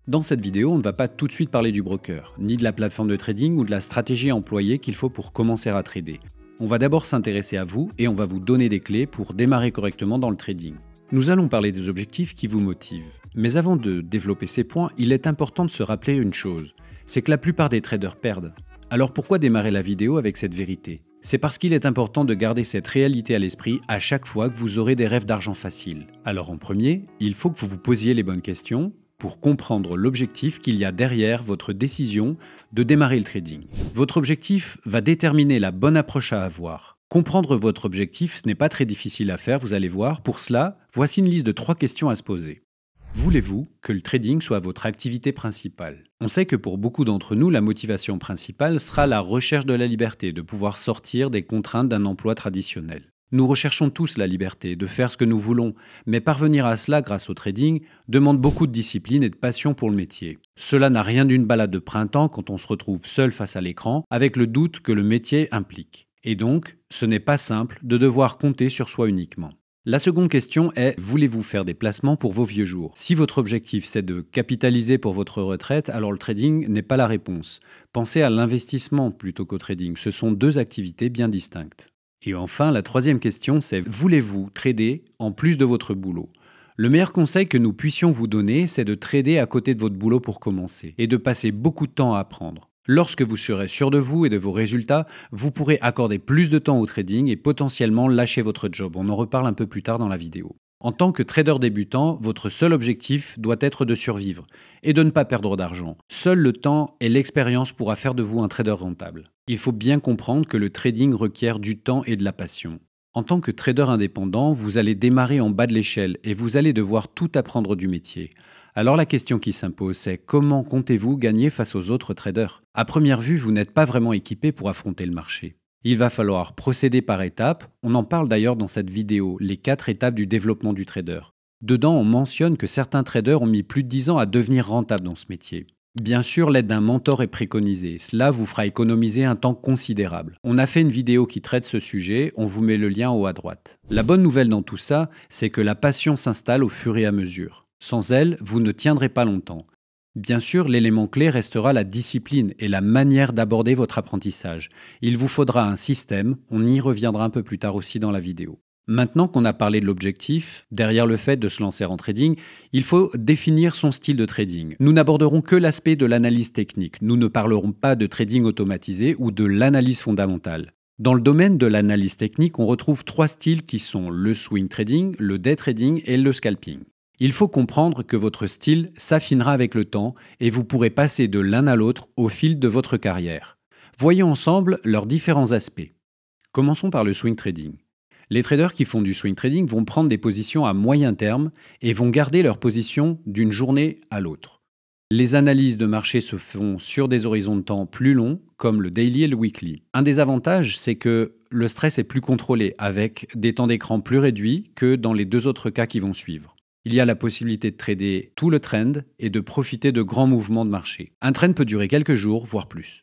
Dans cette vidéo, on ne va pas tout de suite parler du broker, ni de la plateforme de trading ou de la stratégie employée qu'il faut pour commencer à trader. On va d'abord s'intéresser à vous et on va vous donner des clés pour démarrer correctement dans le trading. Nous allons parler des objectifs qui vous motivent. Mais avant de développer ces points, il est important de se rappeler une chose, c'est que la plupart des traders perdent. Alors pourquoi démarrer la vidéo avec cette vérité ? C'est parce qu'il est important de garder cette réalité à l'esprit à chaque fois que vous aurez des rêves d'argent facile. Alors en premier, il faut que vous vous posiez les bonnes questions pour comprendre l'objectif qu'il y a derrière votre décision de démarrer le trading. Votre objectif va déterminer la bonne approche à avoir. Comprendre votre objectif, ce n'est pas très difficile à faire, vous allez voir. Pour cela, voici une liste de 3 questions à se poser. Voulez-vous que le trading soit votre activité principale ? On sait que pour beaucoup d'entre nous, la motivation principale sera la recherche de la liberté, de pouvoir sortir des contraintes d'un emploi traditionnel. Nous recherchons tous la liberté, de faire ce que nous voulons, mais parvenir à cela grâce au trading demande beaucoup de discipline et de passion pour le métier. Cela n'a rien d'une balade de printemps quand on se retrouve seul face à l'écran, avec le doute que le métier implique. Et donc, ce n'est pas simple de devoir compter sur soi uniquement. La seconde question est, voulez-vous faire des placements pour vos vieux jours ? Si votre objectif c'est de capitaliser pour votre retraite, alors le trading n'est pas la réponse. Pensez à l'investissement plutôt qu'au trading, ce sont 2 activités bien distinctes. Et enfin, la troisième question c'est, voulez-vous trader en plus de votre boulot ? Le meilleur conseil que nous puissions vous donner, c'est de trader à côté de votre boulot pour commencer, et de passer beaucoup de temps à apprendre. Lorsque vous serez sûr de vous et de vos résultats, vous pourrez accorder plus de temps au trading et potentiellement lâcher votre job. On en reparle un peu plus tard dans la vidéo. En tant que trader débutant, votre seul objectif doit être de survivre et de ne pas perdre d'argent. Seul le temps et l'expérience pourra faire de vous un trader rentable. Il faut bien comprendre que le trading requiert du temps et de la passion. En tant que trader indépendant, vous allez démarrer en bas de l'échelle et vous allez devoir tout apprendre du métier. Alors la question qui s'impose, c'est comment comptez-vous gagner face aux autres traders ? À première vue, vous n'êtes pas vraiment équipé pour affronter le marché. Il va falloir procéder par étapes. On en parle d'ailleurs dans cette vidéo, les 4 étapes du développement du trader. Dedans, on mentionne que certains traders ont mis plus de 10 ans à devenir rentables dans ce métier. Bien sûr, l'aide d'un mentor est préconisée. Cela vous fera économiser un temps considérable. On a fait une vidéo qui traite ce sujet, on vous met le lien en haut à droite. La bonne nouvelle dans tout ça, c'est que la passion s'installe au fur et à mesure. Sans elle, vous ne tiendrez pas longtemps. Bien sûr, l'élément clé restera la discipline et la manière d'aborder votre apprentissage. Il vous faudra un système, on y reviendra un peu plus tard aussi dans la vidéo. Maintenant qu'on a parlé de l'objectif, derrière le fait de se lancer en trading, il faut définir son style de trading. Nous n'aborderons que l'aspect de l'analyse technique, nous ne parlerons pas de trading automatisé ou de l'analyse fondamentale. Dans le domaine de l'analyse technique, on retrouve 3 styles qui sont le swing trading, le day trading et le scalping. Il faut comprendre que votre style s'affinera avec le temps et vous pourrez passer de l'un à l'autre au fil de votre carrière. Voyons ensemble leurs différents aspects. Commençons par le swing trading. Les traders qui font du swing trading vont prendre des positions à moyen terme et vont garder leur position d'une journée à l'autre. Les analyses de marché se font sur des horizons de temps plus longs, comme le daily et le weekly. Un des avantages, c'est que le stress est plus contrôlé, avec des temps d'écran plus réduits que dans les 2 autres cas qui vont suivre. Il y a la possibilité de trader tout le trend et de profiter de grands mouvements de marché. Un trend peut durer quelques jours, voire plus.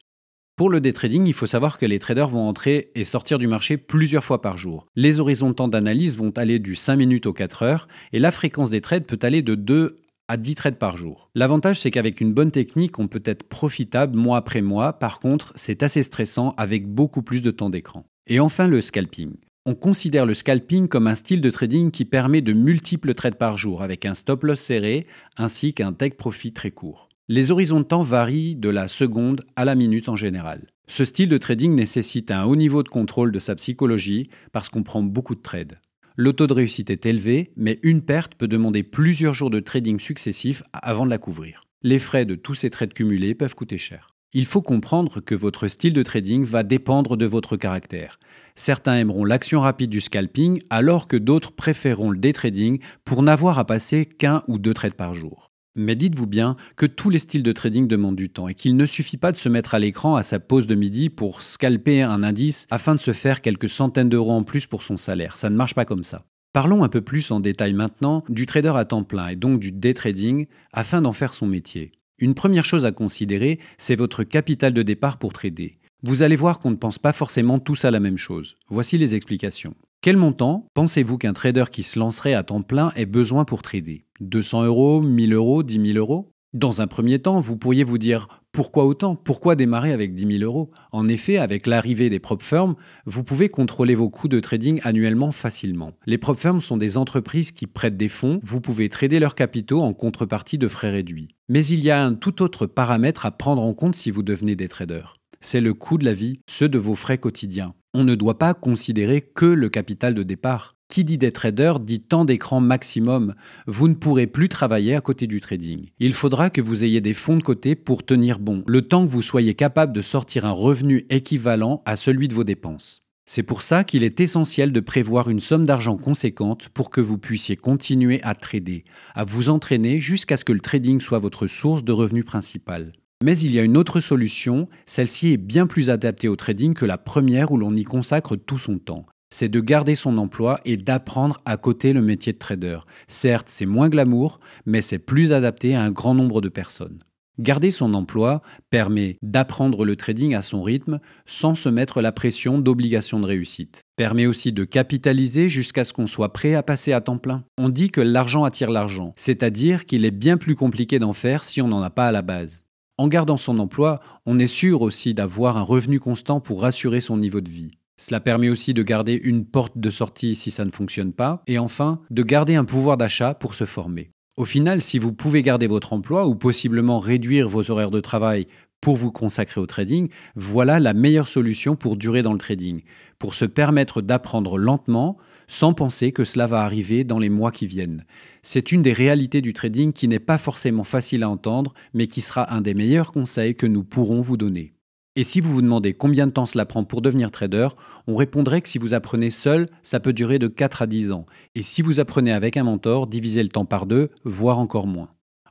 Pour le day trading, il faut savoir que les traders vont entrer et sortir du marché plusieurs fois par jour. Les horizons de temps d'analyse vont aller du 5 minutes aux 4 heures et la fréquence des trades peut aller de 2 à 10 trades par jour. L'avantage, c'est qu'avec une bonne technique, on peut être profitable mois après mois. Par contre, c'est assez stressant avec beaucoup plus de temps d'écran. Et enfin, le scalping. On considère le scalping comme un style de trading qui permet de multiples trades par jour avec un stop loss serré ainsi qu'un take profit très court. Les horizons de temps varient de la seconde à la minute en général. Ce style de trading nécessite un haut niveau de contrôle de sa psychologie parce qu'on prend beaucoup de trades. Le taux de réussite est élevé, mais une perte peut demander plusieurs jours de trading successifs avant de la couvrir. Les frais de tous ces trades cumulés peuvent coûter cher. Il faut comprendre que votre style de trading va dépendre de votre caractère. Certains aimeront l'action rapide du scalping, alors que d'autres préféreront le day trading pour n'avoir à passer qu'1 ou 2 trades par jour. Mais dites-vous bien que tous les styles de trading demandent du temps et qu'il ne suffit pas de se mettre à l'écran à sa pause de midi pour scalper un indice afin de se faire quelques centaines d'euros en plus pour son salaire. Ça ne marche pas comme ça. Parlons un peu plus en détail maintenant du trader à temps plein et donc du day trading afin d'en faire son métier. Une première chose à considérer, c'est votre capital de départ pour trader. Vous allez voir qu'on ne pense pas forcément tous à la même chose. Voici les explications. Quel montant pensez-vous qu'un trader qui se lancerait à temps plein ait besoin pour trader ? 200 euros, 1000 euros, 10 000 euros ? Dans un premier temps, vous pourriez vous dire pourquoi autant? Pourquoi démarrer avec 10 000 euros? En effet, avec l'arrivée des prop firms, vous pouvez contrôler vos coûts de trading annuellement facilement. Les prop firms sont des entreprises qui prêtent des fonds, vous pouvez trader leurs capitaux en contrepartie de frais réduits. Mais il y a un tout autre paramètre à prendre en compte si vous devenez des traders. C'est le coût de la vie, ceux de vos frais quotidiens. On ne doit pas considérer que le capital de départ. Qui dit des traders dit temps d'écran maximum. Vous ne pourrez plus travailler à côté du trading. Il faudra que vous ayez des fonds de côté pour tenir bon, le temps que vous soyez capable de sortir un revenu équivalent à celui de vos dépenses. C'est pour ça qu'il est essentiel de prévoir une somme d'argent conséquente pour que vous puissiez continuer à trader, à vous entraîner jusqu'à ce que le trading soit votre source de revenus principale. Mais il y a une autre solution, celle-ci est bien plus adaptée au trading que la première où l'on y consacre tout son temps. C'est de garder son emploi et d'apprendre à côté le métier de trader. Certes, c'est moins glamour, mais c'est plus adapté à un grand nombre de personnes. Garder son emploi permet d'apprendre le trading à son rythme sans se mettre la pression d'obligation de réussite. Permet aussi de capitaliser jusqu'à ce qu'on soit prêt à passer à temps plein. On dit que l'argent attire l'argent, c'est-à-dire qu'il est bien plus compliqué d'en faire si on n'en a pas à la base. En gardant son emploi, on est sûr aussi d'avoir un revenu constant pour rassurer son niveau de vie. Cela permet aussi de garder une porte de sortie si ça ne fonctionne pas, et enfin, de garder un pouvoir d'achat pour se former. Au final, si vous pouvez garder votre emploi ou possiblement réduire vos horaires de travail pour vous consacrer au trading, voilà la meilleure solution pour durer dans le trading, pour se permettre d'apprendre lentement sans penser que cela va arriver dans les mois qui viennent. C'est une des réalités du trading qui n'est pas forcément facile à entendre, mais qui sera un des meilleurs conseils que nous pourrons vous donner. Et si vous vous demandez combien de temps cela prend pour devenir trader, on répondrait que si vous apprenez seul, ça peut durer de 4 à 10 ans. Et si vous apprenez avec un mentor, divisez le temps par 2, voire encore moins.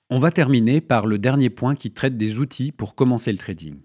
On va terminer par le dernier point qui traite des outils pour commencer le trading.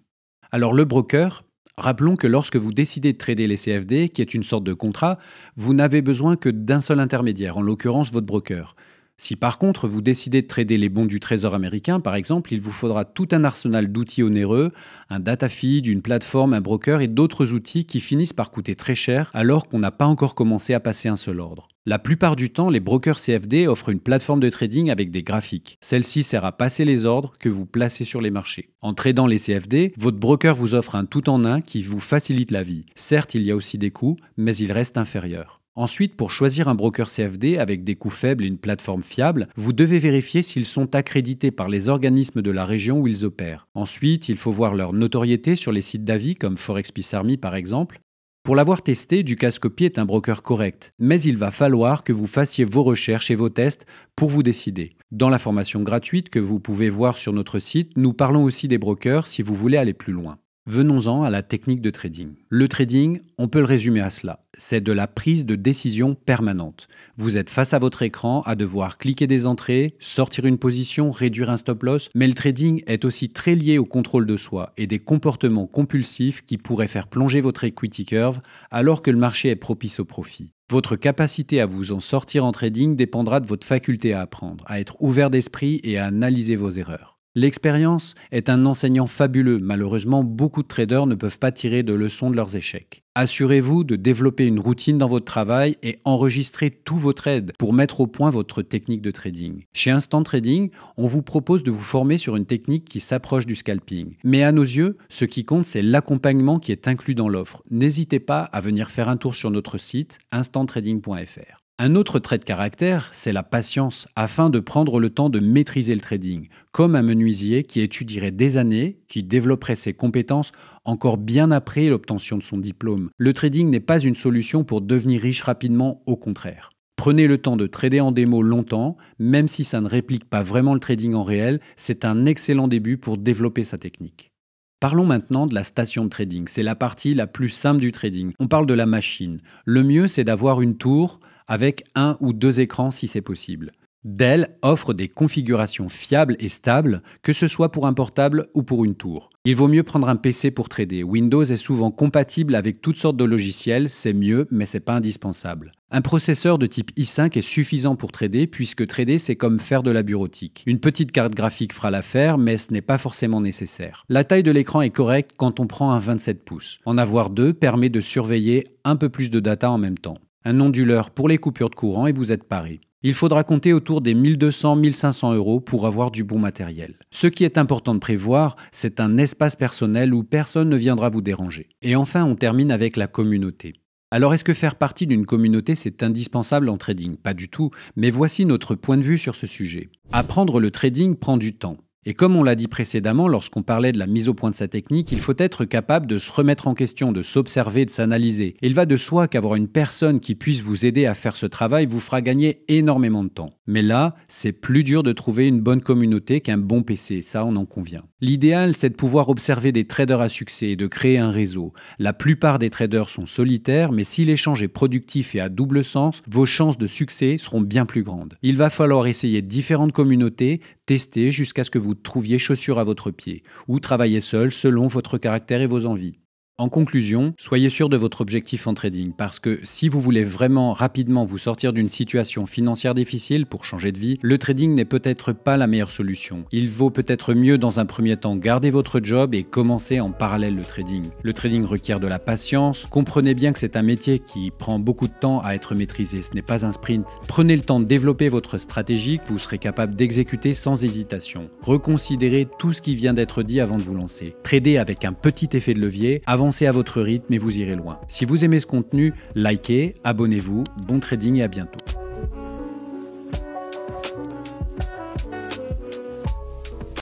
Alors le broker, rappelons que lorsque vous décidez de trader les CFD, qui est une sorte de contrat, vous n'avez besoin que d'un seul intermédiaire, en l'occurrence votre broker. Si par contre vous décidez de trader les bons du Trésor américain, par exemple, il vous faudra tout un arsenal d'outils onéreux, un data feed, une plateforme, un broker et d'autres outils qui finissent par coûter très cher alors qu'on n'a pas encore commencé à passer un seul ordre. La plupart du temps, les brokers CFD offrent une plateforme de trading avec des graphiques. Celle-ci sert à passer les ordres que vous placez sur les marchés. En tradant les CFD, votre broker vous offre un tout-en-un qui vous facilite la vie. Certes, il y a aussi des coûts, mais il reste inférieur. Ensuite, pour choisir un broker CFD avec des coûts faibles et une plateforme fiable, vous devez vérifier s'ils sont accrédités par les organismes de la région où ils opèrent. Ensuite, il faut voir leur notoriété sur les sites d'avis comme ForexPisArmy par exemple. Pour l'avoir testé, Dukascopy est un broker correct, mais il va falloir que vous fassiez vos recherches et vos tests pour vous décider. Dans la formation gratuite que vous pouvez voir sur notre site, nous parlons aussi des brokers si vous voulez aller plus loin. Venons-en à la technique de trading. Le trading, on peut le résumer à cela. C'est de la prise de décision permanente. Vous êtes face à votre écran à devoir cliquer des entrées, sortir une position, réduire un stop-loss, mais le trading est aussi très lié au contrôle de soi et des comportements compulsifs qui pourraient faire plonger votre equity curve alors que le marché est propice au profit. Votre capacité à vous en sortir en trading dépendra de votre faculté à apprendre, à être ouvert d'esprit et à analyser vos erreurs. L'expérience est un enseignant fabuleux. Malheureusement, beaucoup de traders ne peuvent pas tirer de leçons de leurs échecs. Assurez-vous de développer une routine dans votre travail et enregistrez tous vos trades pour mettre au point votre technique de trading. Chez Instant Trading, on vous propose de vous former sur une technique qui s'approche du scalping. Mais à nos yeux, ce qui compte, c'est l'accompagnement qui est inclus dans l'offre. N'hésitez pas à venir faire un tour sur notre site instanttrading.fr. Un autre trait de caractère, c'est la patience, afin de prendre le temps de maîtriser le trading, comme un menuisier qui étudierait des années, qui développerait ses compétences encore bien après l'obtention de son diplôme. Le trading n'est pas une solution pour devenir riche rapidement, au contraire. Prenez le temps de trader en démo longtemps, même si ça ne réplique pas vraiment le trading en réel, c'est un excellent début pour développer sa technique. Parlons maintenant de la station de trading, c'est la partie la plus simple du trading. On parle de la machine. Le mieux, c'est d'avoir une tour avec 1 ou 2 écrans si c'est possible. Dell offre des configurations fiables et stables, que ce soit pour un portable ou pour une tour. Il vaut mieux prendre un PC pour trader. Windows est souvent compatible avec toutes sortes de logiciels, c'est mieux, mais c'est pas indispensable. Un processeur de type i5 est suffisant pour trader, puisque trader c'est comme faire de la bureautique. Une petite carte graphique fera l'affaire, mais ce n'est pas forcément nécessaire. La taille de l'écran est correcte quand on prend un 27 pouces. En avoir 2 permet de surveiller un peu plus de data en même temps. Un onduleur pour les coupures de courant et vous êtes paré. Il faudra compter autour des 1200-1500 € pour avoir du bon matériel. Ce qui est important de prévoir, c'est un espace personnel où personne ne viendra vous déranger. Et enfin, on termine avec la communauté. Alors est-ce que faire partie d'une communauté c'est indispensable en trading? Pas du tout, mais voici notre point de vue sur ce sujet. Apprendre le trading prend du temps. Et comme on l'a dit précédemment, lorsqu'on parlait de la mise au point de sa technique, il faut être capable de se remettre en question, de s'observer, de s'analyser. Et il va de soi qu'avoir une personne qui puisse vous aider à faire ce travail vous fera gagner énormément de temps. Mais là, c'est plus dur de trouver une bonne communauté qu'un bon PC, ça on en convient. L'idéal, c'est de pouvoir observer des traders à succès et de créer un réseau. La plupart des traders sont solitaires, mais si l'échange est productif et à double sens, vos chances de succès seront bien plus grandes. Il va falloir essayer différentes communautés, tester jusqu'à ce que vous trouviez chaussure à votre pied, ou travailler seul selon votre caractère et vos envies. En conclusion, soyez sûr de votre objectif en trading parce que si vous voulez vraiment rapidement vous sortir d'une situation financière difficile pour changer de vie, le trading n'est peut-être pas la meilleure solution. Il vaut peut-être mieux dans un premier temps garder votre job et commencer en parallèle le trading. Le trading requiert de la patience, comprenez bien que c'est un métier qui prend beaucoup de temps à être maîtrisé, ce n'est pas un sprint. Prenez le temps de développer votre stratégie que vous serez capable d'exécuter sans hésitation. Reconsidérez tout ce qui vient d'être dit avant de vous lancer. Tradez avec un petit effet de levier, avancez à votre rythme et vous irez loin. Si vous aimez ce contenu, likez, abonnez-vous, bon trading et à bientôt.